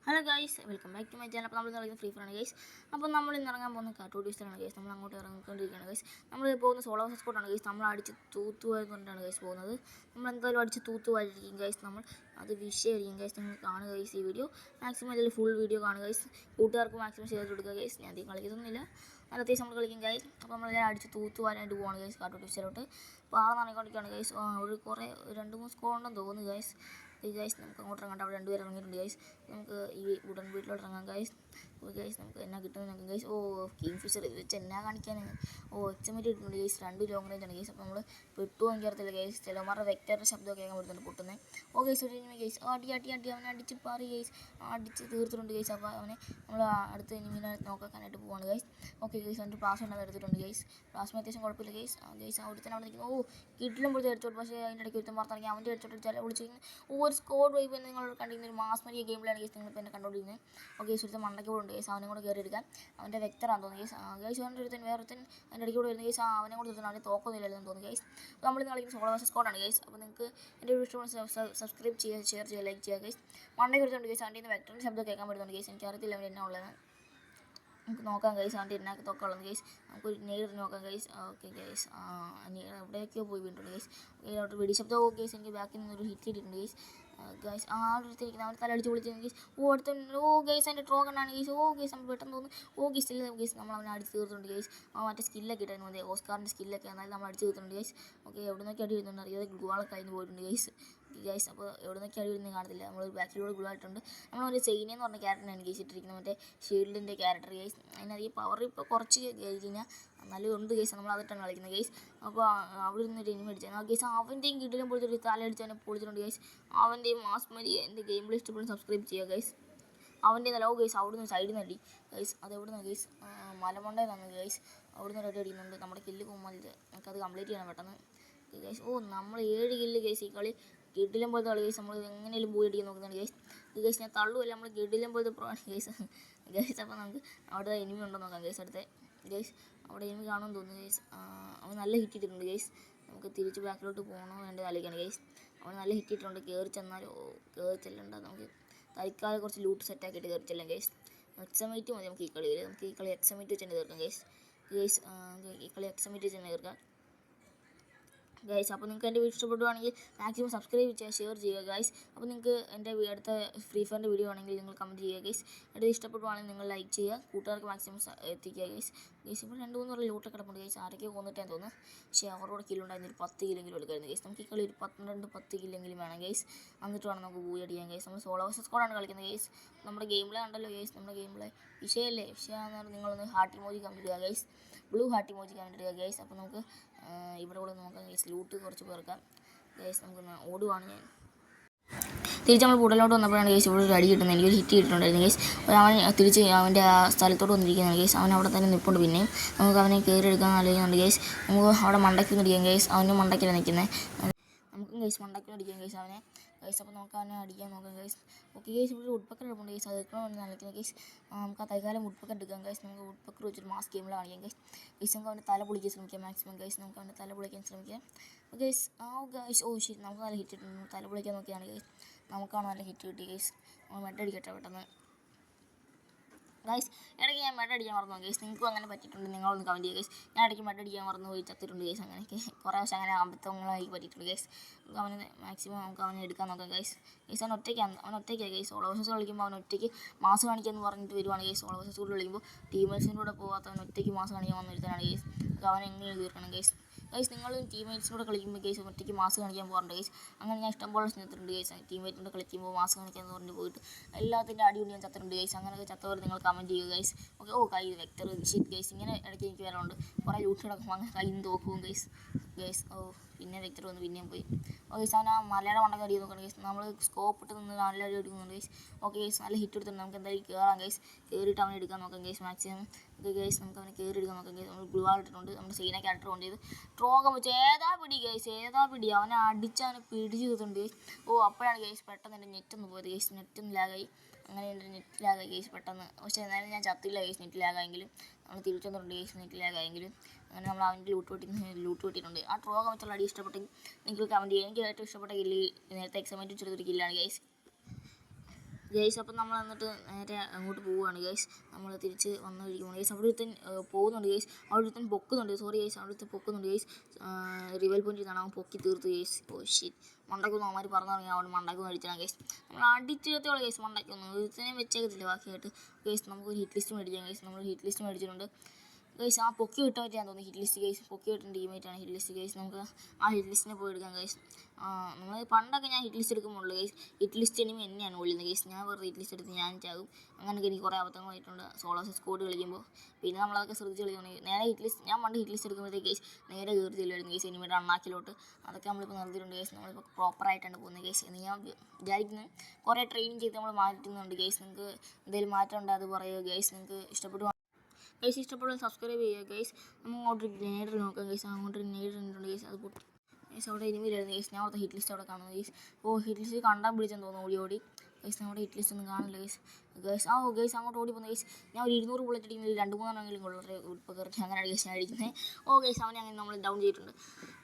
Hello guys, welcome back to my channel. അപ്പോൾ നമ്മൾ കളിക്കുന്ന ഫ്രീ ഫയറാണ് ഗൈസ്. അപ്പോൾ നമ്മൾ ഇന്ന് ഇറങ്ങാൻ പോകുന്ന കാട്ടൂട്ടിസ്റ്റാണ് ഗൈസ്. നമ്മൾ അങ്ങോട്ട് ഇറങ്ങിക്കൊണ്ടിരിക്കുകയാണ് ഗൈസ്. നമ്മൾ പോകുന്ന സോളോ സ്കോട്ടാണ് ഗൈസ്. നമ്മൾ അടിച്ച് തൂത്തുവായിക്കൊണ്ടാണ് ഗൈസ് പോകുന്നത്. നമ്മൾ എന്തായാലും അടിച്ച് തൂത്തുവായിരിക്കും ഗൈസ്. നമ്മൾ അത് വിഷയമായിരിക്കും ഗൈസ്. നിങ്ങൾ കാണുക ഗൈസ്. ഈ വീഡിയോ മാക്സിമം അതിൽ ഫുൾ വീഡിയോ കാണുക ഗൈസ്. കൂട്ടുകാർക്ക് മാക്സിമം ഷെയർ കൊടുക്കുക ഗൈസ്. ഞാൻ അധികം കളിക്കുന്നില്ല, നല്ല അത്യാവശ്യം നമ്മൾ കളിക്കും ഗൈസ്. അപ്പോൾ നമ്മളെല്ലാം അടിച്ച് തൂത്തുവാനായിട്ട് പോവാണ് ഗൈസ് കാട്ടൂട്ടിസ്റ്റിലോട്ട്. പാറ നനക്കൊണ്ടിരിക്കുകയാണ് ഗൈസ്. ഒരു കുറേ 2-3 സ്കോർ ഉണ്ടെന്ന് തോന്നുന്നു ഗൈസ്. ഗൈസ് നമുക്ക് അങ്ങോട്ട് ഇറങ്ങാണ്ട്. അവിടെ 2 പേര് ഇറങ്ങിയിട്ടുണ്ട് ഗൈസ്. നമുക്ക് ഈ ഉടൻ വീട്ടിലോട്ട് ഇറങ്ങാം ഗൈസ്. ഗൈസ് നമുക്ക് എന്നാ കിട്ടുന്നത് നോക്കാം ഗൈസ്. കിങ് ഫിഷർ ഇത് വെച്ച് എന്നാ കാണിക്കാനാണ്. എക്സമേറ്റ് ഇട്ടിട്ടുണ്ട് ഗൈസ്. 2 ലോങ് റേഞ്ച് ആണ് ഗൈസ്. അപ്പോൾ നമ്മൾ പെട്ടു എനിക്കറിയത്തില്ല ഗൈസ്. ചിലമാരുടെ വെക്ടറിൻ്റെ ശബ്ദമൊക്കെ കേൾക്കാൻ പറ്റുന്നുണ്ട് പൊട്ടുന്നത്. ഗൈസ് ഒരു ഇനിമി ഗൈസ്. അടി അവനെ അടിച്ച് പാറി ഗൈസ്. അടിച്ച് തീർത്തിട്ടുണ്ട് ഗൈസ്. അപ്പോൾ അവനെ നമ്മൾ അടുത്ത ഇനിമിനെ നോക്കാനായിട്ട് പോവാണ് ഗൈസ്. ഗൈസ് അവൻ്റെ പ്ലാസ്മ ഉണ്ടെന്ന് എടുത്തിട്ടുണ്ട് ഗൈസ്. പ്ലാസ്മ അത്യാവശ്യം കുഴപ്പമില്ല ഗൈസ്. ഗൈസ് അവിടുത്തെ അവിടെ നിൽക്കുന്നു. കിട്ടിലും പോലത്തെ അടിച്ചോട്ട്. പക്ഷേ അതിൻ്റെ ഇടയ്ക്ക് ഒരുത്തം പുറത്തിറങ്ങി അവൻ്റെ അടിച്ചോട്ട് ചില വിളിച്ചിരിക്കുന്നു. ഒരു സ്കോഡ് വൈപ്പ് നിങ്ങൾ കണ്ടിരുന്ന ഒരു മാസ്മരിയ ഗെയിമിലാണ് ഗൈസ് നിങ്ങളിപ്പോൾ എന്നെ കണ്ടുകൊണ്ടിരുന്നത്. ഗൈസ് ഒരുത്തൻ മണ്ടയ്ക്ക് കൂടെ ഉണ്ട് ഗൈസ്. അവനെ കൂടെ കയറി എടുക്കാൻ. അവൻ്റെ വെക്ടറാന്ന് തോന്നുന്നു ഗൈസ്. ഗൈസ് അവൻ്റെ ഒരുത്തൻ വേറൊരുത്തൻ അതിൻ്റെ ഇടയ്ക്ക് കൂടെ വരുന്ന ഗൈസ്. അവനെ കൂടെ എടുത്തു. അവനെ തോക്കൊന്നുമില്ലെന്ന് തോന്നുന്നു ഗൈസ്. അപ്പോൾ നമ്മൾ കളിക്കുന്ന സോളോ വേഴ്സസ് സ്ക്വാഡാണ് ഗൈസ്. അപ്പോൾ നിങ്ങൾക്ക് എൻ്റെ വീഡിയോ ഇഷ്ടപ്പെടുന്ന സബ്സ്ക്രൈബ് ചെയ്യുക, ഷെയർ ചെയ്യുക, ലൈക്ക് ചെയ്യുക ഗൈസ്. മണ്ടയ്ക്ക് എടുത്തുണ്ട് ഗൈസ്. അവൻ്റെ വെക്ടറിൻ്റെ ശബ്ദം കേൾക്കാൻ പറ്റുന്നുണ്ട് ഗൈസ്. എനിക്കറിയത്തില്ല അവൻ എന്നാ ഉള്ളത്. നമുക്ക് നോക്കാം ഗൈസ്. അവൻ്റെ എന്നാക്ക് തൊക്കുള്ളത് ഗൈസ്. നമുക്കൊരു നേരിട്ട് നോക്കാം ഗൈസ്. ഗൈസ് എവിടെയൊക്കെയോ പോയി വീണിട്ടുണ്ട് ഗൈസ്. അവിടെ വെടിശബ്ദം ഗൈസ്. എനിക്ക് ബാക്കിൽ നിന്നൊരു ഹിറ്റ് ഇട്ടിട്ടുണ്ട് ഗൈസ്. ഗൈസ് അടുത്തിരിക്കുന്നത് അവൻ തലടിച്ച് വിളിച്ചിരുന്നു ഗൈസ്. അടുത്ത ഗൈസ് അതിൻ്റെ ട്രോ കണ്ടാണ് ഗൈസ്. ഗൈസ് നമ്മൾ പെട്ടെന്ന് തോന്നുന്നു. ഗൈസ് ഇല്ല ഗൈസ്. നമ്മൾ അവനെ അടിച്ച് തീർത്തുണ്ട് ഗൈസ്. മറ്റേ സ്കില്ലൊക്കെ ഇട്ടായിരുന്നു മതി. ഓസ്കാറിൻ്റെ സ്കില്ലൊക്കെ എന്നാലും നമ്മൾ അടിച്ച് തീർത്തുണ്ട് ഗൈസ്. എവിടെ നിന്നൊക്കെ അടി വരുന്നുണ്ട് അറിയാതെ ഗുളാളെ കഴിഞ്ഞ് പോയിട്ടുണ്ട് ഗൈസ്. ഗൈസ് അപ്പോൾ എവിടെ നിന്നൊക്കെ അടി വരുന്നത് കാണത്തില്ല. നമ്മൾ ബാക്കിലൂടെ ഗുളായിട്ടുണ്ട്. നമ്മളൊരു സെയിനെന്ന് പറഞ്ഞ ക്യാരക്ടറാണ് ഗൈസ് ഇട്ടിരിക്കുന്നത്. മറ്റേ ഷീൽഡിൻ്റെ ക്യാരക്ടർ ഗൈസ്. അതിനധികം പവർ ഇപ്പോൾ കുറച്ച് കഴിഞ്ഞാൽ എന്നാലും ഉണ്ട് ഗൈസ്. നമ്മൾ അതിട്ടാണ് കളിക്കുന്നത് ഗൈസ്. അപ്പോൾ അവിടെ നിന്നൊരു ഇനിമി അടിച്ചാൽ ഗൈസ്. അവൻ്റെയും കിട്ടിലും പൊളിച്ചൊരു തലയടിച്ചവനെ പൊളിച്ചിട്ടുണ്ട് ഗൈസ്. അവൻ്റെയും മാസ്മരി എൻ്റെ ഗെയിം പ്ലേ ഇഷ്ടപ്പെടുന്ന സബ്സ്ക്രൈബ് ചെയ്യുക ഗൈസ്. അവൻ്റെ നല്ല ഗൈസ്. അവിടെ നിന്ന് സൈഡിൽ നിന്ന് അടി ഗൈസ്. അതെവിടെ നിന്ന് ഗൈസ്? മലമണ്ടയിൽ നിന്ന് ഗൈസ്. അവിടെ നിന്ന് അടി അടിക്കുന്നുണ്ട്. നമ്മുടെ കില്ല് പോകുമ്പോൾ നമുക്കത് കംപ്ലീറ്റ് ചെയ്യണം പെട്ടെന്ന് ഗൈസ്. നമ്മൾ 7 കില്ല് ഗൈസ്. ഈ കളി ഗിഡിലും പോലത്തെ കളി ഗൈസ്. നമ്മൾ എങ്ങനെയും പോയി അടിക്കാൻ നോക്കുന്നുണ്ട് ഗൈസ്. ഗൈസ് ഞാൻ തള്ളുമല്ല, നമ്മൾ ഗിഡിലും പോലത്തെ പ്രോ ആണ് ഗൈസ്. ഗൈസ് അപ്പോൾ നമുക്ക് അവിടെ ഇനിമി ഉണ്ടോ നോക്കാം ഗൈസ്. അടുത്ത ഗൈസ് അവിടെ ഇനിമി കാണുമെന്ന് തോന്നുന്നു ഗൈസ്. അവൻ നല്ല ഹിറ്റ് ഇട്ടിട്ടുണ്ട് ഗൈസ്. നമുക്ക് തിരിച്ച് ബാക്കിലോട്ട് പോകണോ വേണ്ടത് ആലോചിക്കണം ഗൈസ്. അവൻ നല്ല ഹിറ്റ് ഇട്ടിട്ടുണ്ട്. കയറി ചെന്നാലോ കയറി ചെല്ലണ്ട. നമുക്ക് തൽക്കാലം കുറച്ച് ലൂട്ട് സെറ്റാക്കിയിട്ട് കയറി ചെല്ലാം ഗൈസ്. എക്സമേറ്റ് മതി നമുക്ക് ഈ കളി വരും. നമുക്ക് ഈ കളി എക്സമേറ്റ് വെച്ച് തന്നെ തീർക്കാം ഗൈസ്. ഈ കളി എക്സമേറ്റ് വെച്ച് തന്നെ തീർക്കാം ഗൈസ്. അപ്പോൾ നിങ്ങൾക്ക് എൻ്റെ വീഡിയോ ഇഷ്ടപ്പെടുവാണെങ്കിൽ മാക്സിമം സബ്സ്ക്രൈബ് ചെയ്യുക, ഷെയർ ചെയ്യുക ഗൈസ്. അപ്പോൾ നിങ്ങൾക്ക് എൻ്റെ അടുത്ത ഫ്രീ ഫയറിൻ്റെ വീഡിയോ ആണെങ്കിൽ നിങ്ങൾ കമൻറ്റ് ചെയ്യുക ഗൈസ്. എൻ്റെ ഇഷ്ടപ്പെടുവാണെങ്കിൽ നിങ്ങൾ ലൈക്ക് ചെയ്യുക, കൂട്ടുകാർക്ക് മാക്സിമം എത്തിക്കുക ഗൈസ്. ഇപ്പോൾ 2-3 ലൂട്ടൊക്കെ കിടപ്പുണ്ട് ഗൈസ്. ആരൊക്കെ കൊന്നിട്ടാന്ന് തോന്നുന്നു. പക്ഷേ അവരോട് കില്ലുണ്ടായിരുന്നു. ഒരു 10 കില്ലെങ്കിലും എടുക്കായിരുന്നു ഗൈസ്. നമുക്ക് ഈ കളി ഒരു 12-10 കില്ലെങ്കിലും വേണം ഗൈസ്. എന്നിട്ട് വേണം നമുക്ക് പോയി അടിക്കാൻ ഗൈസ്. നമ്മൾ സോളോ വേഴ്സസ് സ്ക്വാഡാണ് കളിക്കുന്നത് ഗൈസ്. നമ്മുടെ ഗെയിമിലെ ഉണ്ടല്ലോ ഗൈസ്. നമ്മുടെ ഗെയിമിലെ വിഷയമല്ലേ. വിഷയമാണെന്ന് പറഞ്ഞാൽ നിങ്ങളൊന്ന് ഹാർട്ട് ഇമോജി കമൻറ്റ് ഇടുക guys. Blue heart emoji comment ഇടുക ഗൈസ്. അപ്പോൾ നമുക്ക് ഇവിടെ കൂടെ നോക്കാം ഗൈസ്. ലൂട്ട് കുറച്ച് പേർക്കാം ഗൈസ്. നമുക്ക് ഓടുവാണ് ഞാൻ. തിരിച്ച് നമ്മൾ കൂടുതലോട്ട് വന്നപ്പോഴാണ് ഗൈസ് ഇവിടെ ഒരു അടി കിട്ടുന്നത്. എനിക്കൊരു ഹിറ്റ് കിട്ടുന്നുണ്ടായിരുന്നു ഗൈസ്. അവൻ തിരിച്ച് അവൻ്റെ ആ സ്ഥലത്തോട്ട് വന്നിരിക്കുകയാണ് ഗൈസ്. അവൻ അവിടെ തന്നെ നിൽപ്പുണ്ട്. പിന്നെയും നമുക്ക് അവനെ കയറി എടുക്കാൻ ആലോചിക്കുന്നുണ്ട് ഗൈസ്. നമുക്ക് അവിടെ മണ്ടയ്ക്ക് നിൽക്കാം ഗൈസ്. അവൻ്റെ മണ്ടയ്ക്കല്ല നിൽക്കുന്നത്. നമുക്കും ഗൈസ് മണ്ടയ്ക്ക് അടിക്കാം ഗൈസ് അവനെ ഗൈസ്. അപ്പോൾ നമുക്ക് അവനെ അടിക്കാൻ നോക്കാം ഗൈസ്. ഗൈസ് ഇവിടെ വുഡ്പക്കർ എടുപ്പുണ്ട് ഗൈസ്. അത് എടുക്കണമെന്ന് നിൽക്കുന്നത് ഗൈസ്. നമുക്ക് ആ തൽക്കാലം വുഡ്പക്കർ എടുക്കാം ഗൈസ്. നമുക്ക് വുഡ്പക്കർ വെച്ചൊരു മാസ് ഗെയിമിൽ കാണിക്കാം ഗൈസ്. നമുക്ക് അവൻ്റെ തല പൊളിക്കാൻ ശ്രമിക്കാം മാക്സിമം ഗൈസ്. നമുക്ക് അവൻ്റെ തല പൊളിക്കാൻ ശ്രമിക്കാം ഗൈസ്. ഗൈസ് ശരി. നമുക്ക് നല്ല ഹിറ്റ് കിട്ടുന്നു. തല പൊളിക്കാൻ നോക്കിയാണ് ഗൈസ്. നമുക്കാണ് നല്ല ഹിറ്റ് കിട്ടി ഗൈസ്. നമ്മൾ മെഡടിക്കട്ടെ പെട്ടെന്ന് ഗൈസ്. ഇടയ്ക്ക് ഞാൻ മെഡടിക്കാൻ മറന്നു ഗൈസ്. നിങ്ങൾക്കും അങ്ങനെ പറ്റിയിട്ടുണ്ട്. നിങ്ങളൊന്ന് കമൻറ്റ് ചെയ്യുക ഗൈസ്. ഞാൻ ഇടയ്ക്ക് മെഡടിക്കാൻ മറന്നു പോയി ചത്തിട്ടുണ്ട് ഗൈസ്. അങ്ങനെയൊക്കെ കുറേ വർഷം അങ്ങനെ അബദ്ധങ്ങളായി പറ്റിയിട്ടുണ്ട് ഗൈസ്. നമുക്ക് അവനെ മാക്സിമം നമുക്ക് അവനെ എടുക്കാൻ നോക്കാം ഗൈസ്. ഗൈസ് അവൻ ഒറ്റയ്ക്കാണ് ഗൈസ്. സോളോ വേഴ്സസ് കളിക്കുമ്പോൾ അവൻ ഒറ്റയ്ക്ക് മാസ് കാണിക്കാമെന്ന് പറഞ്ഞിട്ട് വരുവാണ് ഗൈസ്. സോളോ വേഴ്സസ് കൂടെ കളിക്കുമ്പോൾ ടീമേഴ്സിൻ്റെ കൂടെ പോകാത്ത അവൻ ഒറ്റയ്ക്ക് മാസ് കാണിക്കാൻ വന്നിരുന്നതാണ് ഗൈസ്. നമുക്ക് അവനെ എങ്ങനെ തീർക്കണം ഗൈസ്. നിങ്ങളും ടീമേറ്റ്സിനോട് കളിക്കുമ്പോൾ ഗൈസ് ഒറ്റയ്ക്ക് മാസ് കാണിക്കാൻ പോകാറുണ്ട് ഗൈസ്. അങ്ങനെ ഞാൻ ഇഷ്ടംപോലെ ചെന്നിട്ടുണ്ട് ഗൈസ്. ടീമേറ്റിനോട് കളിക്കുമ്പോൾ മാസ് കാണിക്കാൻ പറഞ്ഞ് പോയിട്ട് എല്ലാത്തിൻ്റെ അടിയുണ്ട് ഞാൻ ചത്തിട്ടുണ്ട് ഗൈസ്. അങ്ങനെയൊക്കെ ചത്തവർ നിങ്ങൾ കമൻറ്റ് ചെയ്യുക ഗൈസ്. കൈ വെക്ടർ ഷിറ്റ് ഗൈസ്. ഇങ്ങനെ ഇടയ്ക്ക് എനിക്ക് വരാറുണ്ട്. കുറേ ലൂട്ട് കിടക്കുമ്പോൾ അങ്ങനെ കയ്യിൽ നിന്ന് തോക്കും ഗൈസ്. പിന്നെ വെക്ടർ വന്ന് പിന്നെയും പോയി. ഗൈസ് അവൻ ആ മലയുടെ മണ്ടൊക്കെ അടി നോക്കണം ഗൈസ്. നമ്മൾ സ്കോപ്പ് ഇട്ട് നിന്ന് നല്ല അടി എടുക്കുന്നുണ്ട് ഗൈസ്. ഗൈസ് നല്ല ഹിറ്റ് എടുത്തിട്ടുണ്ട്. നമുക്ക് എന്തായാലും കയറാം ഗൈസ്. കയറിയിട്ട് അവനെ എടുക്കാൻ നോക്കാം ഗൈസ് മാക്സിമം. ഗൈസ് നമുക്ക് അവനെ കയറി എടുക്കാൻ നോക്കാം ഗൈസ്. നമ്മൾ ബ്ലൂ ഇട്ടിട്ടുണ്ട്. നമ്മുടെ സീന ക്യാരക്ടർ ഓൺ ചെയ്ത് ട്രോഗം വെച്ച് ഏതാ പിടി ഗൈസ്. അവനെ അടിച്ച് അവനെ പിടിച്ച് കിട്ടുന്നുണ്ട് ഗൈസ്. അപ്പോഴാണ് ഗൈസ് പെട്ടെന്ന് എൻ്റെ നെറ്റൊന്ന് പോയത് ഗൈസ്. നെറ്റൊന്ന് ലാഗായി. അങ്ങനെ എൻ്റെ നെറ്റ് ലാഗായി ഗൈസ് പെട്ടെന്ന്. പക്ഷേ എന്നാലും ഞാൻ ചത്തില്ല ഗൈസ്. നെറ്റ് ലാഗായെങ്കിലും നമ്മൾ തിരിച്ചു വന്നിട്ടുണ്ട് ഗൈസ്. നെറ്റ് ലാഗായെങ്കിലും അങ്ങനെ നമ്മൾ അവൻ്റെ ലൂട്ട് വെട്ടിയിട്ടുണ്ട്. ആ ട്രോഗം വെച്ചുള്ള അടി ഇഷ്ടപ്പെട്ടെങ്കിൽ നിങ്ങൾ കമൻറ്റ് ചെയ്യുക. എനിക്ക് ഏറ്റവും ഇഷ്ടപ്പെട്ട കില്ല് നേരത്തെ എക്സമേറ്റ് വെച്ചെടുത്തൊരു കില്ലാണ് ഗൈസ്. ഗൈസ് അപ്പം നമ്മൾ എന്നിട്ട് നേരെ അങ്ങോട്ട് പോവുകയാണ് ഗൈസ്. നമ്മൾ തിരിച്ച് വന്നു കഴിക്കുമ്പോൾ ഗൈസ് അവിടെ ഒരുത്തൻ പോകുന്നുണ്ട് ഗൈസ്. അവിടെ ഒരുത്തൻ പൊക്കുന്നുണ്ട്, സോറി ഗൈസ്, അവിടെ ഒരുത്തൻ പൊക്കുന്നുണ്ട് ഗൈസ്. റിവൽ പോയിന്റ് ചെയ്താണ് അവൻ പൊക്കി തീർത്ത് ഗൈസ്. ഓ ഷിറ്റ്, മണ്ടക്കൊന്നും അവന്മാർ പറഞ്ഞിറങ്ങി അവിടെ മണ്ടക്കൊന്നും അടിച്ചാണ് ഗൈസ്. നമ്മൾ അടിച്ചെടുത്തോളൂ ഗൈസ്, മണ്ടക്കൊന്നും ഒരുത്തനെയും വെച്ചേക്കത്തില്ല ബാക്കിയായിട്ട് ഗൈസ്. നമുക്കൊരു ഹിറ്റ് ലിസ്റ്റ് മേടിക്കാം ഗൈസ്. നമ്മൾ ഹിറ്റ് ലിസ്റ്റ് മേടിച്ചിട്ടുണ്ട് ഗൈസ്. ആ പൊക്കി വിട്ട പറ്റിയാന്ന് തോന്നുന്നു ഹിറ്റ് ലിസ്റ്റ് ഗൈസ്. പൊക്കി വിട്ടുന്ന ടീമായിട്ടാണ് ഹിറ്റ് ലിസ്റ്റ് ഗൈസ്. നമുക്ക് ആ ഹിറ്റ് ലിസ്റ്റിനെ പോയി എടുക്കാം ഗൈസ്. നമ്മൾ പണ്ടൊക്കെ ഞാൻ ഹിറ്റ് ലിസ്റ്റ് എടുക്കുമ്പോഴുള്ളൂ ഗൈസ്. ഹിറ്റ് ലിസ്റ്റ് ഇനിയും എന്നെയാണ് വിളിക്കുന്നത് ഗൈസ്. ഞാൻ വെറുതെ ഹിറ്റ് ലിസ്റ്റ് എടുത്ത് ഞാൻ ചാകും. അങ്ങനെയൊക്കെ എനിക്ക് കുറേ അബദ്ധങ്ങളായിട്ടുണ്ട് സോളോ സ്കോഡ് കളിക്കുമ്പോൾ. പിന്നെ നമ്മളതൊക്കെ ശ്രദ്ധിച്ച് കളിക്കുകയാണെങ്കിൽ നേരെ ഹിറ്റ് ലിസ്റ്റ്, ഞാൻ പണ്ട് ഹിറ്റ് ലിസ്റ്റ് എടുക്കുമ്പോഴത്തേക്ക് ഗൈസ് നേരെ കയറി ചെല്ലുമായിരുന്നു ഗൈസ് എനിമിയുടെ അണ്ണാക്കിലോട്ട്. അതൊക്കെ നമ്മളിപ്പോൾ നിർത്തിയിട്ടുണ്ട് ഗൈസ്. നമ്മളിപ്പോൾ പ്രോപ്പറായിട്ടാണ് പോകുന്നത് ഗൈസ് എന്ന് ഞാൻ വിചാരിക്കുന്നു. കുറേ ട്രെയിനിങ് ചെയ്ത് നമ്മൾ മാറ്റുന്നുണ്ട് ഗൈസ്. നിങ്ങൾക്ക് എന്തെങ്കിലും മാറ്റം ഉണ്ടോ അത് പറയുക ഗൈസ്. നിങ്ങൾക്ക് ഇഷ്ടപ്പെട്ടു ഗൈസ്, ഇഷ്ടപ്പെടുന്ന സബ്സ്ക്രൈബ് ചെയ്യുക ഗൈസ്. നമ്മൾ അങ്ങോട്ട് ഗ്രനേഡ് നോക്കാം ഗൈസ്. അങ്ങോട്ട് ഗ്രനേഡ് ഇട്ടിട്ടുണ്ട് ഗൈസ്. അത് പൊട്ടി ഗൈസ്. അവിടെ ഇനിമില്ലായിരുന്നു ഗൈസ്. ഞാൻ അവിടുത്തെ ഹിറ്റ് ലിസ്റ്റ് അവിടെ കാണുന്നു ഗൈസ്. ഓ ഹിറ്റ് ലിസ്റ്റ് കണ്ടാൽ പിടിച്ചെന്ന് തോന്നുന്നു ഓടി ഓടി ഗൈസ്. നമ്മുടെ ഹിറ്റ് ലിസ്റ്റ് ഒന്നും കാണില്ല ഗൈസ്. ഗൈസ് ഓ ഗൈസ് അങ്ങോട്ട് ഓടി പോകുന്നു ഗൈസ്. ഞാൻ ഒരു 200 ബുള്ളറ്റ് അടിക്കുന്നതിൽ 2-3 വളരെ ഇപ്പോൾ കയറി അങ്ങനെയാണ് ഗൈസ് ഞാൻ അടിക്കുന്നത്. ഓ ഗൈസ് അവനെ അങ്ങനെ നമ്മൾ ഡൗൺ ചെയ്തിട്ടുണ്ട്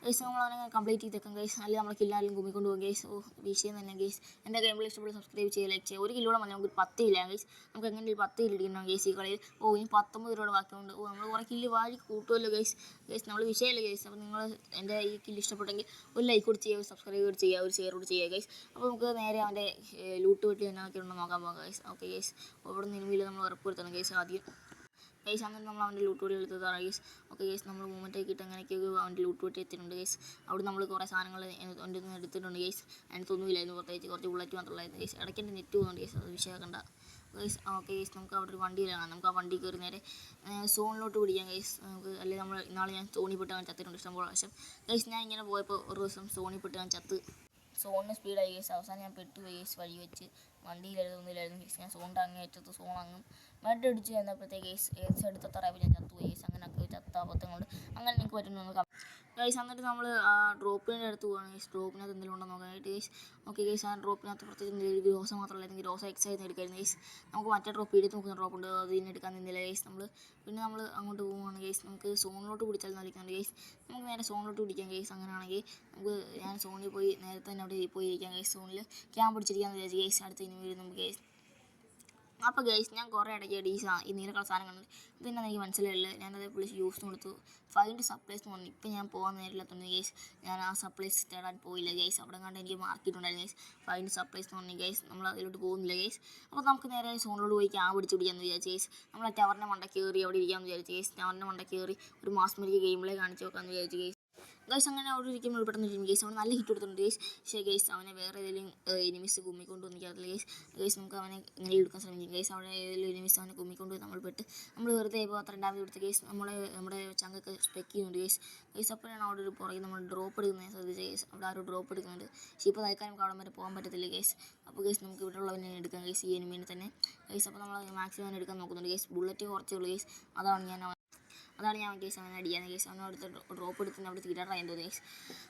ഗൈസ്. നമ്മൾ അവനെ കംപ്ലീറ്റ് ചെയ്തേക്കാം ഗൈസ്. അല്ലെങ്കിൽ നമ്മളെ കില്ലാരും കുമ്മിക്കൊണ്ട് പോകും ഗൈസ്. ഓ വിഷയം തന്നെ ഗൈസ്. എൻ്റെ ഗെയിമിൽ ഇഷ്ടപ്പെട്ട് സബ്സ്ക്രൈബ് ചെയ്യുക, ലൈക്ക് ചെയ്യുക. 1 കിലോടെ മതി, നമുക്ക് 10 ഇല്ല ഗൈസ്. നമുക്ക് എങ്ങനെ 10 കിലോ ഇടിക്കണം ഗൈസ് ഈ കളിയിൽ. ഓ ഇനി 19 രൂപയുടെ ബാക്കിയുണ്ട്. ഓ നമ്മൾ കുറേ കില്ല് വാരി കൂട്ടുമല്ലോ ഗൈസ്. ഗൈസ് നമ്മൾ വിഷയമല്ല ഗൈസ്. അപ്പോൾ നിങ്ങൾ എൻ്റെ ഈ കില്ല് ഇഷ്ടപ്പെട്ടെങ്കിൽ ഒരു ലൈക്ക് കൂടി ചെയ്യുക, സബ്സ്ക്രൈബ് കൂടി ചെയ്യുക, ഒരു ഷെയർ കൂടി ചെയ്യുക ഗൈസ്. അപ്പോൾ നമുക്ക് നേരെ അവൻ്റെ ലൂട്ട് വെട്ടി എന്നൊക്കെ ഉണ്ടോ നോക്കാൻ പോകാം ഗൈസ്. Okay guys. അവിടെ നിന്ന് ഇനിമില്ല നമ്മൾ ഉറപ്പുവരുത്തണം ഗൈസ് ആദ്യം ഗൈസ്. അങ്ങനെ നമ്മൾ അവൻ്റെ ലൂട്ട് വെട്ടി എടുത്തതാണ് ഗൈസ്. Okay guys. നമ്മൾ മൂവ്മെൻറ്റൊക്കെ ഇട്ട് അങ്ങനെയൊക്കെ അവൻ്റെ ലൂട്ട് വെട്ടി എത്തിയിട്ടുണ്ട് ഗൈസ്. അവിടെ നമ്മൾ കുറേ സാധനങ്ങൾ എൻ്റെ നിന്ന് എടുത്തിട്ടുണ്ട് ഗൈസ്. അതിനകത്തൊന്നുമില്ലായിരുന്നു, പ്രത്യേകിച്ച് കുറച്ച് ബുള്ളറ്റ് മാത്രമുള്ളായിരുന്നു ഗൈസ്. ഇടയ്ക്ക് എൻ്റെ നെറ്റ് പോകുന്നുണ്ട് ഗൈസ്, അത് വിഷയമാക്കണ്ട ഗൈസ്. Okay guys. നമുക്ക് അവിടെ ഒരു വണ്ടിയിലാണ്, നമുക്ക് ആ വണ്ടി കയറി നേരെ സോണിലോട്ട് പിടിക്കാം ഗൈസ്. നമുക്ക് അല്ലെങ്കിൽ നമ്മൾ ഇന്നാളെ ഞാൻ സോണിപ്പെട്ട് ഞാൻ ചത്തിട്ടുണ്ട് ഇഷ്ടംപോലെ പ്രാവശ്യം ഗൈസ്. ഞാൻ ഇങ്ങനെ പോയപ്പോൾ ഒരു ദിവസം സോണിപ്പെട്ട് ഞാൻ ചത്ത്. സോണിന് സ്പീഡായി ഗൈസ്. അവസാനം ഞാൻ പെട്ടു ഗൈസ് വഴി വെച്ച്. വണ്ടിയിലായിരുന്നില്ലായിരുന്നു ഗൈസ്. ഞാൻ സോണിൻ്റെ അങ്ങേ അറ്റത്ത് സോൺ അങ്ങും മെഡ് അടിച്ച് ചെന്നപ്പോഴത്തേക്ക് ഗൈസ് ഏകദേശം എടുത്തറയപ്പോൾ ഞാൻ ചത്തു ഗൈസ്. അങ്ങനെയൊക്കെ ചത്ത അബദ്ധം കൊണ്ട് അങ്ങനെ എനിക്ക് പറ്റുന്നു ഗൈസ്. എന്നിട്ട് നമ്മൾ ആ ഡ്രോപ്പിൻ്റെ അടുത്ത് പോവുകയാണ് ഗൈസ്. ഡ്രോപ്പിനകത്ത് എന്തെങ്കിലും ഉണ്ടോ നോക്കാനായിട്ട് ഗൈസ്. Okay guys. ആ ഡ്രോപ്പിനകത്ത് പ്രത്യേകിച്ച് ഒരു ഗ്രോസ മാത്രമല്ലായിരുന്നു, ഗ്രോസ എക്സൈസ് എടുക്കായിരുന്നു ഗൈസ്. നമുക്ക് മറ്റേ ഡ്രോപ്പ് എടുത്ത് നോക്കുന്ന ഡ്രോപ്പുണ്ട്, അത് ഇന്ന് എടുക്കാൻ നിന്നില്ല ഗൈസ്. പിന്നെ നമ്മൾ അങ്ങോട്ട് പോവുകയാണ് ഗൈസ്. നമുക്ക് സോണിലോട്ട് പിടിച്ചാൽ കളിക്കാണ്ട് ഗൈസ്. നമുക്ക് നേരെ സോണിലോട്ട് പിടിക്കാം ഗൈസ്. അങ്ങനെയാണെങ്കിൽ നമുക്ക് ഞാൻ സോണിൽ പോയി നേരത്തെ തന്നെ അവിടെ പോയി ഇരിക്കാം ഗൈസ്. സോണിൽ ക്യാമ്പ് പിടിച്ചിരിക്കാന്ന് വിചാരിച്ചു ഗൈസ്. അടുത്ത് ഇനി വീഴും നമുക്ക് ഗൈസ്. അപ്പോൾ ഗൈസ് ഞാൻ കുറേ ഇടയ്ക്ക് ഈ നീല കളർ സാധനം കണ്ടു. ഇതെന്നാന്ന് എനിക്ക് മനസ്സിലായില്ല. ഞാനത് വിളിച്ച് യൂസ് കൊടുത്തു. ഫൈൻഡ് സപ്ലൈസ് എന്ന് പറഞ്ഞു. ഇപ്പം ഞാൻ പോകാൻ നേരില്ലാത്തതുകൊണ്ട് ഗൈസ് ഞാൻ ആ സപ്ലൈസ് തേടാൻ പോയില്ല ഗൈസ്. അവിടെ കണ്ട് എനിക്ക് മാർക്കിയിട്ടുണ്ടായിരുന്നു ഗൈസ്. ഫൈൻഡ് സപ്ലൈസ് എന്ന് പറഞ്ഞു ഗൈസ്. നമ്മൾ അതിലോട്ട് പോകുന്നില്ല ഗൈസ്. അപ്പോൾ നമുക്ക് നേരെ സോണിലോട്ട് പോയി ക്യാമ്പ് പിടിച്ച് പിടിക്കാമെന്ന് വിചാരിച്ചു ഗൈസ്. നമ്മൾ ടവറിൻ്റെ മണ്ട കയറി അവിടെ ഇരിക്കാമെന്ന് വിചാരിച്ചു ഗൈസ്. ടവറിൻ്റെ മണ്ട കയറി ഒരു മാസ് മേടിക്ക് ഗെയിമിലേ കാണിച്ച് നോക്കാമെന്ന് വിചാരിച്ചു ഗൈസ്. ഗൈസ് അങ്ങനെ അവിടെ ഇരിക്കുമ്പോൾ പെട്ടെന്ന് ഗൈസ് അവൻ നല്ല ഹിറ്റ് കൊടുത്തിട്ടുണ്ട് ഗൈസ്. പക്ഷേ ഗൈസ് അവനെ വേറെ ഏതെങ്കിലും എനിമിസ് കുമ്മിക്കൊണ്ട് വന്നിരിക്കാറില്ല ഗൈസ്. ഗൈസ് നമുക്ക് അവനെ ഇങ്ങനെ എടുക്കാൻ ശ്രമിക്കും ഗൈസ്. അവിടെ ഏതെങ്കിലും എനിമിസ് അവനെ കുമ്മിക്കൊണ്ട് നമ്മൾ പെട്ട് നമ്മൾ വെറുതെ ഇപ്പോൾ അത്ര ഡാമേജ് കൊടുത്ത് ഗൈസ്. നമ്മുടെ ചങ്കൊക്കെ സ്പെക്ക് ചെയ്യുന്നുണ്ട് ഗൈസ്. ഗൈസ് അപ്പോഴാണ് അവിടെ ഒരു പുറകെ നമ്മൾ ഡ്രോപ്പ് എടുക്കുന്നത് ശ്രദ്ധിച്ച ഗൈസ്. അവിടെ ആ ഒരു ഡ്രോപ്പ് എടുക്കുന്നുണ്ട്. പക്ഷേ ഇപ്പോൾ തൽക്കാലം നമുക്ക് അവിടെ വരെ പോകാൻ പറ്റത്തില്ല ഗൈസ്. അപ്പോൾ ഗൈസ് നമുക്ക് ഇവിടെ ഉള്ളവനെ എടുക്കാം ഗൈസ്, ഈ എനിമീനെ തന്നെ ഗൈസ്. അപ്പോൾ നമ്മൾ മാക്സിമം എടുക്കാൻ നോക്കുന്നുണ്ട് ഗൈസ്. ബുള്ളറ്റ് കുറച്ചേ ഉള്ളൂ ഗൈസ്. അതാണ് ഞാൻ ഗൈസ് അവനെ അടിക്കാൻ ഗൈസ്. അവനടുത്ത് ഡ്രോപ്പ് എടുത്ത് അവിടെ തീരാറായി തോന്നി ഗൈസ്.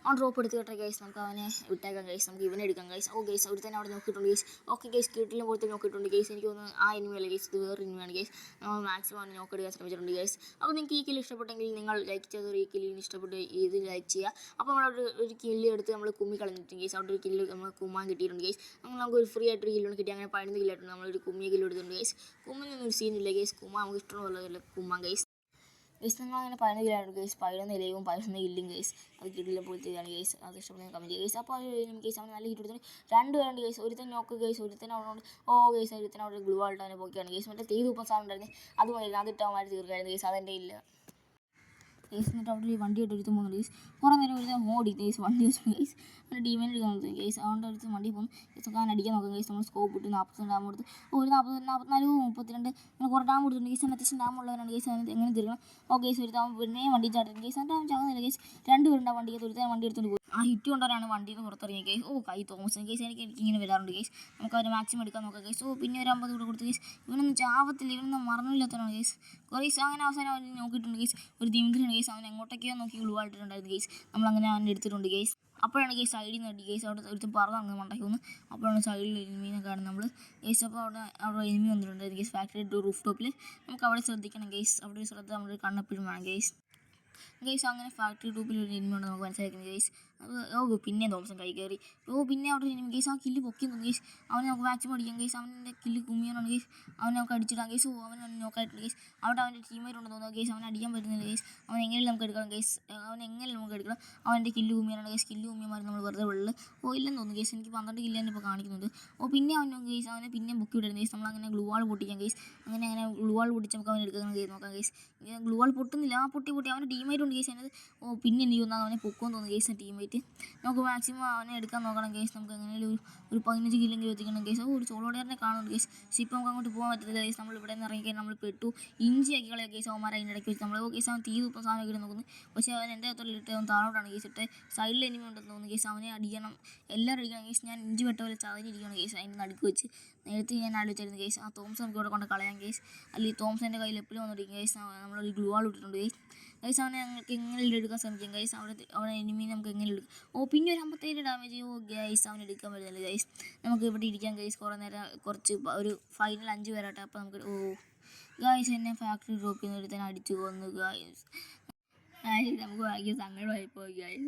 അവൻ ഡ്രോപ്പ് എടുത്ത് കേട്ടെ ഗൈസ്. നമുക്ക് അവനെ വിട്ടേക്കാം ഗൈസ്. നമുക്ക് ഇവനെ എടുക്കാം ഗൈസ്. ഓ ഗൈസ് അവിടെ തന്നെ അവിടെ നോക്കിയിട്ടുണ്ട് ഗൈസ്. ഓക്കെ ഗൈസ് കീട്ടിലും പോലത്തെ നോക്കിയിട്ടുണ്ട് ഗൈസ്. എനിക്ക് തോന്നുന്നു ആ എനിമിയല്ല ഗൈസ്, ഇത് വേറെ എനിമിയാണ് ഗൈസ്. നമ്മൾ മാക്സിമം അവനെ നോക്കെടുക്കാൻ ശ്രമിച്ചിട്ടുണ്ട് ഗൈസ്. അപ്പോൾ നിങ്ങൾക്ക് ഈ കില്ല് ഇഷ്ടപ്പെട്ടെങ്കിൽ നിങ്ങൾ ലൈക്ക് ചെയ്തൊരു ഈ കില്ലിന് ഇഷ്ടപ്പെട്ട് ഇത് ലൈക്ക് ചെയ്യുക. അപ്പോൾ നമ്മളൊരു കില്ല് എടുത്ത് നമ്മൾ കുമ്മി കളഞ്ഞിട്ടുണ്ട് ഗൈസ്. അവിടെ ഒരു കില്ല് നമ്മൾ കുമ്മാൻ കിട്ടിയിട്ടുണ്ട് ഗൈസ്. നമുക്ക് ഒരു ഫ്രീ ആയിട്ടൊരു കില്ലോണ് കിട്ടി. അങ്ങനെ 11 കില്ലായിട്ടുണ്ട്. നമ്മളൊരു കുമ്മിയ കില്ല് എടുത്തിട്ടുണ്ട് ഗൈസ്. കുമ്മിനൊന്നും ഒരു സീനില്ല ഗൈസ്. കുമ്മാൻ നമുക്ക് ഇഷ്ടമുള്ള കുമ്മാൻ ഗൈസ്. ഗൈസ് നിങ്ങളങ്ങനെ 11 കിലാണ് ഗൈസ്. 11 ഇലയും 11 ഇല്ലും ഗൈസ്. അത് കിട്ടില്ല പോലത്തെയാണ് ഗൈസ്. അത് ഇഷ്ടപ്പെടുന്ന കമൻറ്റ് ഗൈസ്. അപ്പോൾ ഗൈസ് അവന് നല്ല ഹിറ്റ് കൊടുത്തിട്ട് 2 പേരുണ്ട് ഗൈസ്. ഒരുത്തൻ നോക്ക് ഗൈസ്. ഒരുത്തൻ അവിടെ ഓ ഗൈസ് ഒരുത്തൻ അവിടെ ഗ്ലൂ ആയിട്ട് അവനെ പോക്കിയാണ് ഗൈസ്. മറ്റേ തീ തൂപ്പം സാധനം ഉണ്ടായിരുന്നു, അത് മതി അതിട്ട് അവന്മാർ തീർക്കായിരുന്നു ഗൈസ്. അതെൻ്റെ ഇല്ല ഗൈസ്. എന്നിട്ട് അവിടെ വണ്ടി ആയിട്ട് ഒരുത്തും പോകുന്നുണ്ട് ഗൈസ്. കുറേ നേരം ഒരു ഓടി ഗൈസ് വണ്ടി വെച്ചു ഗൈസ്. അങ്ങനെ ഡീമേജ് എടുക്കാൻ നോക്കും ഗൈസ്. അതുകൊണ്ട് അടുത്ത് വണ്ടി പോകും ഗൈസ്. ഒക്കെ അവൻ അടിക്കാൻ നോക്കാം ഗൈസ്. നമ്മൾ സ്കോപ്പ് ഇട്ട് 40 ഡാം കൊടുത്ത് ഒരു 40 44 32 അങ്ങനെ കുറേ ഡാം കൊടുത്തിട്ടുണ്ട് ഗൈസ്. അത്യാവശ്യം ഡാം ഉള്ളവരാണ് ഗൈസ്. അവൻ എങ്ങനെ തീർക്കണം. ഓ ഗൈസ് ഒരു അവൻ പിന്നെ വണ്ടി ചാടും ഗൈസ്. എന്നിട്ട് അവൻ ചാകുന്നില്ല ഗൈസ്. 2 പേരുണ്ട് ആ വണ്ടിക്ക്. ഒരുത്തൻ വണ്ടി എടുത്തുകൊണ്ട് പോയി. ആ ഹിറ്റ് കൊണ്ടവരാണ് വണ്ടിയിൽ നിന്ന് പുറത്തിറങ്ങിയ ഗൈസ്. ഓ കൈ തോമസ് ഗൈസ്. എനിക്ക് ഇങ്ങനെ വരാറുണ്ട് ഗൈസ്. നമുക്ക് അവരെ മാക്സിമം എടുക്കാൻ നോക്കാം ഗൈസ്. ഓ പിന്നെ ഒരു 50 കൂടെ കൊടുത്ത് ഗൈസ്. ഇവനൊന്നും ചാവത്തില്ല, ഇവനൊന്നും മറന്നില്ലാത്തവരാണ് ഗൈസ്. ഗൈസ് അങ്ങനെ അവസാനം അവൻ നോക്കിയിട്ടുണ്ട് ഗൈസ്. ഒരു ദിമിന്ദ്രനാണ് ഗൈസ്. അവൻ എങ്ങോട്ടൊക്കെയോ നോക്കി ഉൾവായിട്ടിട്ടുണ്ടായിരുന്നു ഗൈസ്. നമ്മളങ്ങനെ അവനെ എടുത്തിട്ടുണ്ട് ഗൈസ്. അപ്പോഴാണ് ഗൈസ് സൈഡിൽ നിന്ന് അടി ഗൈസ്. അവിടെ ഒരുത്തും പറന്ന് മണ്ടയ്ക്ക് വന്ന്. അപ്പോഴാണ് സൈഡിൽ എനിമീനെ കാണുന്നത് നമ്മൾ ഗൈസ്. അപ്പോൾ അവിടെ എനിമി വന്നിട്ടുണ്ട് ഗൈസ്. ഫാക്ടറി റൂഫ് ടോപ്പിൽ നമുക്ക് അവിടെ ശ്രദ്ധിക്കണം ഗൈസ്. അവിടെ ഒരു ശ്രദ്ധ നമ്മുടെ കണ്ണെപ്പോഴും വേണം ഗൈസ്. ഗൈസ് അങ്ങനെ ഫാക്ടറി ടൂപ്പിൽ ഒരു എനിമി ഉണ്ട് നമുക്ക് മനസ്സിലാക്കുന്നത് ഗൈസ്. പിന്നെ തോമസൻ കൈ കയറി. പിന്നെ അവിടെ കേസ് ആ കില്ല് പൊക്കി തോന്നി കേസ്. അവനെ നമുക്ക് മാക്സിമം അടിക്കാം കേസ്. അവൻ്റെ കില്ല് കുമ്മിയാണ് കേസ്. അവനെ നമുക്ക് അടിച്ചിടാം കേസ്. അവൻ നോക്കായിട്ടുണ്ട് കേസ്. അവിടെ അവൻ്റെ ടീമേറ്റ് ഉണ്ടെന്ന് തോന്നുന്നു കേസ്. അവനെ അടിക്കാൻ പറ്റുന്നില്ല കേസ്. അവൻ എങ്ങനെ നമുക്ക് എടുക്കണം കേസ്. നമുക്ക് എടുക്കണം. അവൻ്റെ കില്ല് കുമ്മിയാണ് കേസ്. കില്ല് കുമ്മിയമാർ നമ്മൾ വെറുതെ ഉള്ളിൽ ഇല്ലെന്ന് തോന്നുന്നു കേസ്. എനിക്ക് 12 കില്ല് തന്നെ ഇപ്പോൾ കാണിക്കുന്നുണ്ട്. പിന്നെ അവൻ കേസ് അവനെ പിന്നെ ബുക്ക് വിടുന്നത് കേസ്. നമ്മളങ്ങനെ ഗ്ലൂ വാൾ പൊട്ടിക്കാം കേസ്. അങ്ങനെ ഗ്ലൂ വാൾ പൊട്ടിച്ച് നമുക്ക് അവനെ എടുക്കാൻ കേസ് നോക്കാം കേസ്. ഗ്ലൂ വാൾ പൊട്ടുന്നില്ല. പൊട്ടി അവൻ്റെ ടീമേറ്റ് ഉണ്ട് കേസ്. അതിനകത്ത് പിന്നെ എനിക്ക് തോന്നുന്നു അവനെ പൊക്കുമെന്ന് തോന്നുന്നു കേസ്. ടീമേറ്റ് നമുക്ക് മാക്സിമം അവനെ എടുക്കാൻ നോക്കണം കേസ്. നമുക്ക് എങ്ങനെയും ഒരു 15 കില്ലെങ്കിലും എത്തിക്കണം കേസ്. ഒരു സോളോഡേറിനെ കാണുന്നുണ്ട് കേസ്. പക്ഷേ ഇപ്പോൾ നമുക്ക് അങ്ങോട്ട് പോകാൻ പറ്റത്തില്ല കേസ്. നമ്മൾ ഇവിടെ നിന്ന് ഇറങ്ങിക്കാൻ നമ്മൾ പെട്ടു. ഇഞ്ചിയാക്കി കളയാം കേസ്. അവന്മാർ അതിൻ്റെ ഇടയ്ക്ക് വെച്ച് നമ്മൾ കേസ് അവൻ തീ തുപ്പം സാധനമൊക്കെ ഇട്ട് നോക്കുന്നു. പക്ഷേ അവൻ എൻ്റെ അകത്തോട്ട് അവൻ താഴോട്ടാണ് കേസ് ഇട്ട്. സൈഡിൽ എനിമി ഉണ്ടെന്ന് തോന്നുന്നു കേസ്. അവനെ അടിക്കണം. എല്ലാവരും അടിക്കണം കേസ്. ഞാൻ ഇഞ്ചി വെട്ട പോലെ ചതഞ്ഞിരിക്കണം കേസ്. അതിന് നടുക്ക് വെച്ച് നേരത്തെ ഞാൻ ആലോചിച്ചായിരുന്നു കേസ്. ആ തോംസൺ നമുക്ക് ഇവിടെ കൊണ്ട് കളയാം കേസ്. അല്ലെങ്കിൽ തോംസൻ്റെ കയ്യിൽ എപ്പോഴും വന്നിരിക്കും കേസ്. നമ്മളൊരു ഗ്ലൂ വാൾ ഇട്ടിട്ടുണ്ട് കേസ്. ഗൈസ് അവനെ ഞങ്ങൾക്ക് എങ്ങനെ എടുക്കാൻ ശ്രമിക്കാം ഗൈസ്. അവിടെ എനിമി നമുക്ക് എങ്ങനെ എടുക്കും. പിന്നെ ഒരു 57 ഡാമേജ്. ഗൈസ് അവൻ എടുക്കാൻ പറ്റുന്നില്ല ഗൈസ്. നമുക്ക് ഇവിടെ ഇരിക്കാം ഗൈസ്. കുറേ നേരം ഒരു ഫൈനൽ 5 പേരാട്ടെ. അപ്പോൾ നമുക്ക് ഗൈസ് എന്നെ ഫാക്ടറി ഡ്രോപ്പ് ചെയ്യുന്ന ഒരുത്തന്നെ അടിച്ചു കൊന്നു ഗൈസ്. നമുക്ക് ഭയങ്കര സങ്കടമായി പോയി ഗൈസ്.